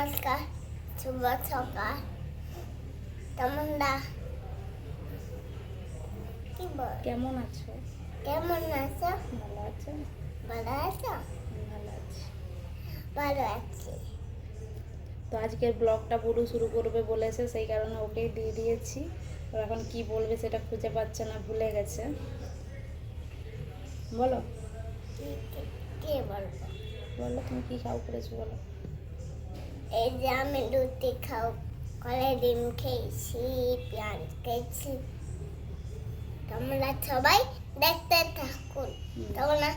নমস্কার, শুভ সকাল। তোমরা কেমন আছো? কেমন আছো? ভালো আছো? ভালো আছো? ভালো আছি। ভালো আছি। তো আজকের ব্লগটা পুরো শুরু করবে বলেছে, সেই কারণে ওকেই দিয়ে দিয়েছি। ও এখন কি বলবে সেটা খুঁজে পাচ্ছে না, ভুলে গেছে। বলো কে বলবো? বলো তুমি কি খাও করেছো বলো। এই যে আমি রুটি খাও, কলে ডিম খেয়েছি, পেঁয়াজ খেয়েছি। তোমরা সবাই দেখতে থাকুন। তোমরা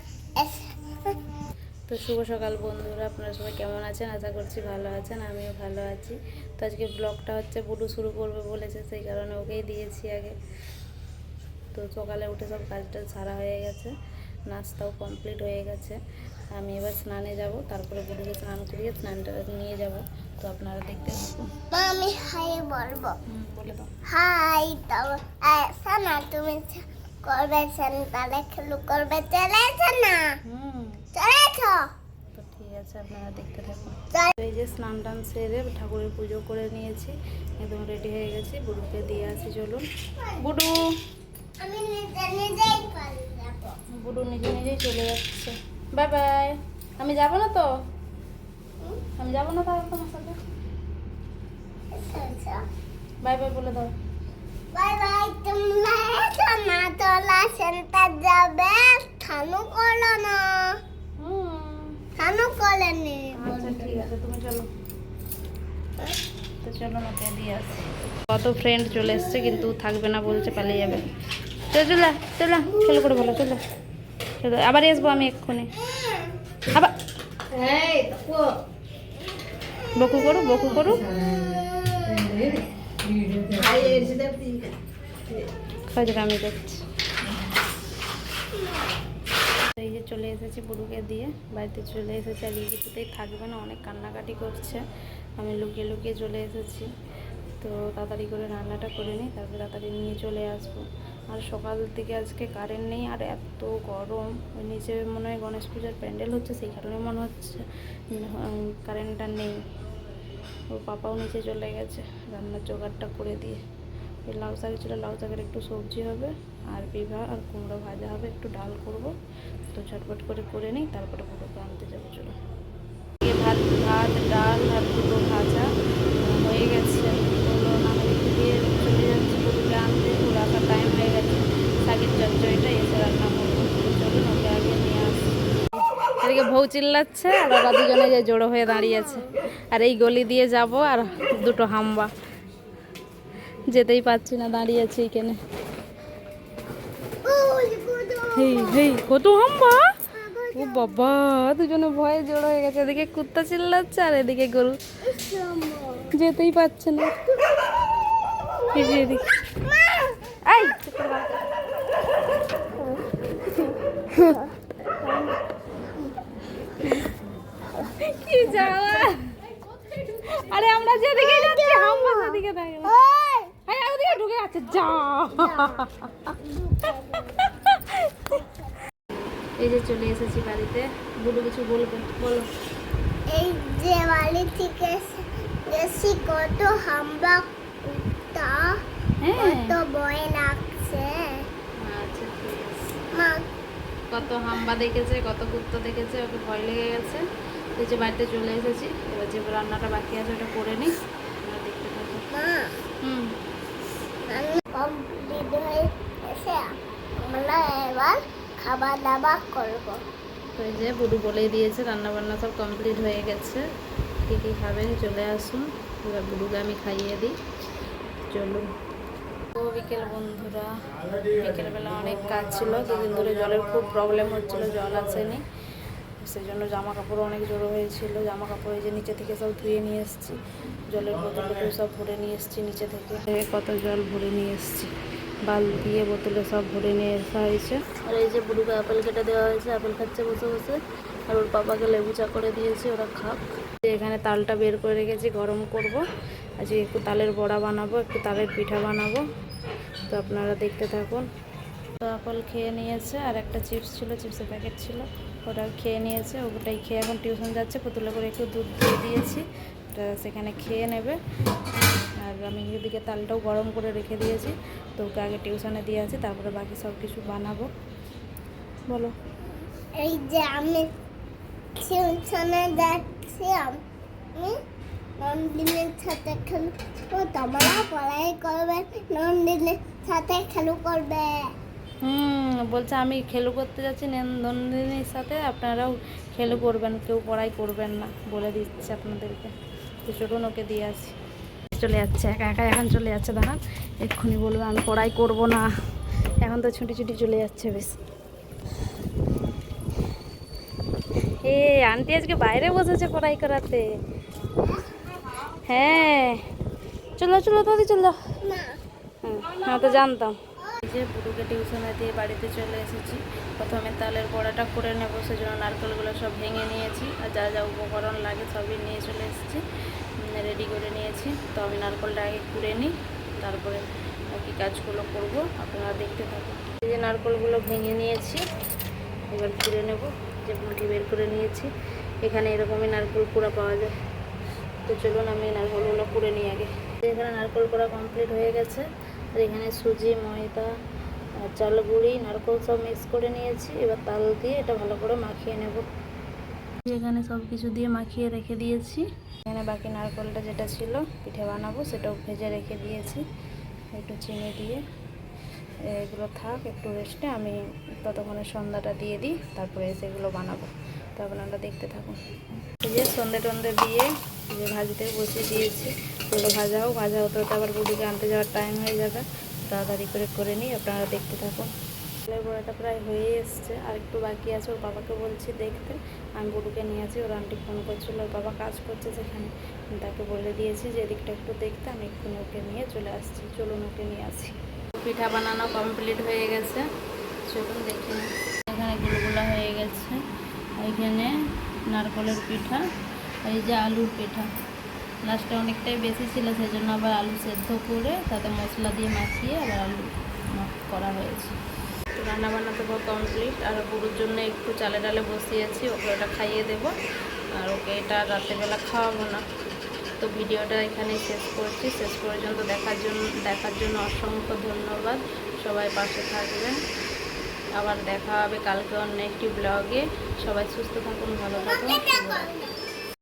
তো শুভ সকাল বন্ধুরা, আপনারা সবাই কেমন আছেন? আশা করছি ভালো আছেন, আমিও ভালো আছি। তো আজকে ব্লগটা হচ্ছে বুডু শুরু করবে বলেছে, সেই কারণে ওকেই দিয়েছি আগে। তো সকালে উঠে সব কাজটা সারা হয়ে গেছে, নাস্তাও কমপ্লিট হয়ে গেছে। আমি এবার স্নানে যাব, তারপরে বুডুকে স্নান করিয়ে স্নানটা নিয়ে যাব। তো আপনারা দেখতে থাকুন। আমি হাই বলবো। বলে দাও। হাই, শোনা তুমি করবে তাহলে খেলু করবে, চলেছে না? চলেছ? তো ঠিক আছে, আপনারা দেখতে থাকুন। এই যে স্নান টান সেরে ঠাকুরের পুজো করে নিয়েছি, একদম রেডি হয়ে গেছি। বুডুকে দিয়ে আসি, চলুন। বুডু আমি নিজেই করে যাবো। বুডু নিজে নিজেই চলে যাচ্ছে। Bye bye. আমি যাব না তো, আমি যাব না তাহলে তোমার সাথে। বাই বাই বলে দাও। Bye bye. তোমরা এসো না, তোলা সেন্টার যাবে। থানু করো না, থানু করে নি। আচ্ছা ঠিক আছে, তুমি চলো। তো চলো না, দিয়ে আসি। কত ফ্রেন্ড চলে এসছে, কিন্তু থাকবে না বলছে, পালিয়ে যাবে। চলো চলো চলো, খেলো করে বলো, চলো চলো। আবার আসবো আমি এক্ষুনি। আবার বকু করো, বকু করো। আমি দেখছি। এই যে চলে এসেছি বুড়ুকে দিয়ে, বাড়িতে চলে এসেছি। আর এই কিছুতেই থাকবে না, অনেক কান্নাকাটি করছে। আমি লুকিয়ে লুকিয়ে চলে এসেছি। তো তাড়াতাড়ি করে রান্নাটা করে নিই, তারপরে তাড়াতাড়ি নিয়ে চলে আসবো। আর সকাল থেকে আজকে কারেন্ট নেই, আর এত গরম। ওই নিচে মনে হয় গণেশ পূজার প্যান্ডেল হচ্ছে, সেই কারণে মনে হচ্ছে কারেন্টটা নেই। ওর পাপাও নিচে চলে গেছে রান্নার জোগাড়টা করে দিয়ে। ওই লাউ শাক ছিল, লাউ শাকের একটু সবজি হবে, আর বিভা আর কুমড়ো ভাজা হবে, একটু ডাল করব। তো ঝটপট করে নিই, তারপরে পুরোকে আনতে যাবো। চলো। ভাত ভাত ডাল আর দুটো ভাজা হয়ে গেছে। ওগুলো আমি রেখে দিয়ে চলে যাচ্ছি পুরোকে আনতে। ও রাখার টাইম হয়ে গেছে। শাকের চচ্চড়িটা এসে রান্না করবো। চলুন, ওকে আগে নিয়ে আসি। এদিকে বউ চিল্লাচ্ছে, আর ওরা দুজনে যে জড়ো হয়ে দাঁড়িয়েছে। আর এই গলি দিয়ে যাব, আর দুটো হাম্বা, যেতেই পারছি না, দাঁড়িয়েছি এখানে। হেই হেই, কত হাম্বা! ও বাবা, দুজনে ভয়ে জড়ো হয়ে গেছে। এদিকে কুত্তা চিল্লাচ্ছে, আর এদিকে গরু, যেতেই পারছে না। এদিকে এই কি যাওয়া! আরে আমরা যেদিকে যাচ্ছি হাম্বা সেদিকে দেখে না। এই ওদিকে ঢুকে আছে, যা। এই যে চলে এসেছি বাড়িতে। বুড়ো কিছু বলবে, বলো। এই যে বাড়ি থেকে এসে কত হামলা কুত্তা, কত ভয় লাগছে। আচ্ছা ঠিক আছে। মা, কত হাম্বা দেখেছে, কত কুত্তা দেখেছে, ওকে ভয় লেগে গেছে। এই যে বাড়িতে চলে এসেছি, এবার যে রান্নাটা বাকি আছে ওটা করে নিই, আমরা দেখতে থাকবো। মা, আমি কমপ্লিট হয়ে এসে আমরা এবার খাবার দাবার করবো। তো এই যে বুড়ু বলেই দিয়েছে রান্না বান্না সব কমপ্লিট হয়ে গেছে। কী কী খাবেন চলে আসুন, এবার বুড়ুকে আমি খাইয়ে দিই। চলুন। ও বিকেল বন্ধুরা, বিকেলবেলা অনেক কাজ ছিল। দুদিন ধরে জলের খুব প্রবলেম হচ্ছিল, জল আসেনি। সেই জন্য জামা কাপড় অনেক জড়ো হয়েছিল। জামা কাপড় এই যে নিচে থেকে সব ধুয়ে নিয়ে এসেছি। জলের বোতলে সব ভরে নিয়ে এসেছি নিচে থেকে। কত জল ভরে নিয়ে এসেছি, বালতি দিয়ে বোতলে সব ভরে নিয়ে আসা হয়েছে। আর এই যে বুড়ুকে আপেল কেটে দেওয়া হয়েছে, আপেল খাচ্ছে বসে বসে। আর ওর পাপাকে লেবু চা করে দিয়েছি, ওরা খাক। এখানে তালটা বের করে রেখেছি, গরম করব। আজকে একটু তালের বড়া বানাবো, একটু তালের পিঠা বানাবো। তো আপনারা দেখতে থাকুন। তো আপেল খেয়ে নিয়েছে, আর একটা চিপস ছিল, চিপসের প্যাকেট ছিল, ওটা খেয়ে নিয়েছে। ওটাই খেয়ে এখন টিউশন যাচ্ছে। পুতুলে করে একটু দুধ দিয়ে দিয়েছি, সেটা সেখানে খেয়ে নেবে। আর আমি এদিকে তালটাও গরম করে রেখে দিয়েছি, তো ওকে আগে টিউশনে দিয়ে আসি, তারপরে বাকি সব কিছু বানাবো। বলো। এই যে আমি টিউশনে যাচ্ছি, আমি নন্দিনীর সাথে খেলবো, তোমরা পড়াই করবে, নন্দিনীর সাথে খেলু করবে। বলছে আমি খেলু করতে যাচ্ছি নন্দিনীর সাথে, আপনারাও খেলু করবেন, কেউ পড়াই করবেন না, বলে দিচ্ছে আপনাদেরকে। তো চলুন ওকে দিয়ে আসি। চলে যাচ্ছে একা একা, এখন চলে যাচ্ছে, দাঁড়ান এক্ষুনি বলবে আমি পড়াই করব না। এখন তো ছুটি ছুটি চলে যাচ্ছে বেশ। এ আন্টি আজকে বাইরে বসেছে পড়াই করাতে। হ্যাঁ চলো চলো দাদি চলো। না হ্যাঁ তো জানতাম। এই যে পুটুকে টিউশনে দিয়ে বাড়িতে চলে এসেছি। প্রথমে তালের বড়াটা করে নেবো, সেজন্য নারকেলগুলো সব ভেঙে নিয়েছি, আর যা যা উপকরণ লাগে সবই নিয়ে চলে এসেছি, রেডি করে নিয়েছি। তো আমি নারকেলটা আগে কুড়ে নিই, তারপরে বাকি কাজগুলো করব, আপনারা দেখতে থাকুন। এই যে নারকেলগুলো ভেঙে নিয়েছি, এবার কুড়ে নেব। যে মুঠি বের করে নিয়েছি, এখানে এরকমই নারকেল কুড়া পাওয়া যায়। তো চলুন আমি নারকেলগুলো কুড়ে নিই আগে। এখানে নারকেল কুড়া কমপ্লিট হয়ে গেছে। আর এখানে সুজি, ময়দা, চাল গুঁড়ি, নারকেল সব মিক্স করে নিয়েছি। এবার তাল দিয়ে এটা ভালো করে মাখিয়ে নেব। এখানে সব কিছু দিয়ে মাখিয়ে রেখে দিয়েছি। এখানে বাকি নারকেলটা যেটা ছিল পিঠে বানাবো, সেটাও ভেজে রেখে দিয়েছি একটু চিনি দিয়ে। এগুলো থাক একটু রেস্টে, আমি ততক্ষণে সন্ধ্যাটা দিয়ে দিই, তারপরে এসে এগুলো বানাবো। তো আপনারা দেখতে থাকুন। এই যে সন্ধে টন্ধে দিয়ে যে ভাজতে বসিয়ে দিয়েছি, ওগুলো ভাজা হোক, ভাজা হতে হতে আবার বুড়িকে আনতে যাওয়ার টাইম হয়ে যাবে। তাড়াতাড়ি করে নিই, আপনারা দেখতে থাকুন। তালের বড়াটা প্রায় হয়ে এসছে, আর একটু বাকি আছে। ওর বাবাকে বলছি দেখতে, আমি বুড়ুকে নিয়ে আসি। ওর আন্টি ফোন করছিল, ওর বাবা কাজ করছে সেখানে, তাকে বলে দিয়েছি যে এদিকটা একটু দেখতে, আমি এক্ষুনি ওকে নিয়ে চলে আসছি। চলুন ওকে নিয়ে আসি। পিঠা বানানো কমপ্লিট হয়ে গেছে, চলুন দেখে নিই। এখানে গুলগুলা হয়ে গেছে, এখানে নারকেলের পিঠা, এই যে আলুর পিঠা। লাস্টে অনেকটাই বেশি ছিল, সেই জন্য আবার আলু সেদ্ধ করে তাতে মশলা দিয়ে মাখিয়ে আবার আলু করা হয়েছে। তো রান্নাবান্না তো কমপ্লিট। আর বুড়োর জন্য একটু চালে ডালে বসিয়েছি, ওকে ওটা খাইয়ে দেবো, আর ওকে এটা রাত্রেবেলা খাওয়াবো না। তো ভিডিওটা এখানে শেষ করছি। শেষ পর্যন্ত দেখার জন্য অসংখ্য ধন্যবাদ। সবাই পাশে থাকবেন। আবার দেখা হবে কালকে অন্য একটি ব্লগে। সবাই সুস্থ থাকুন, ভালো থাকুন।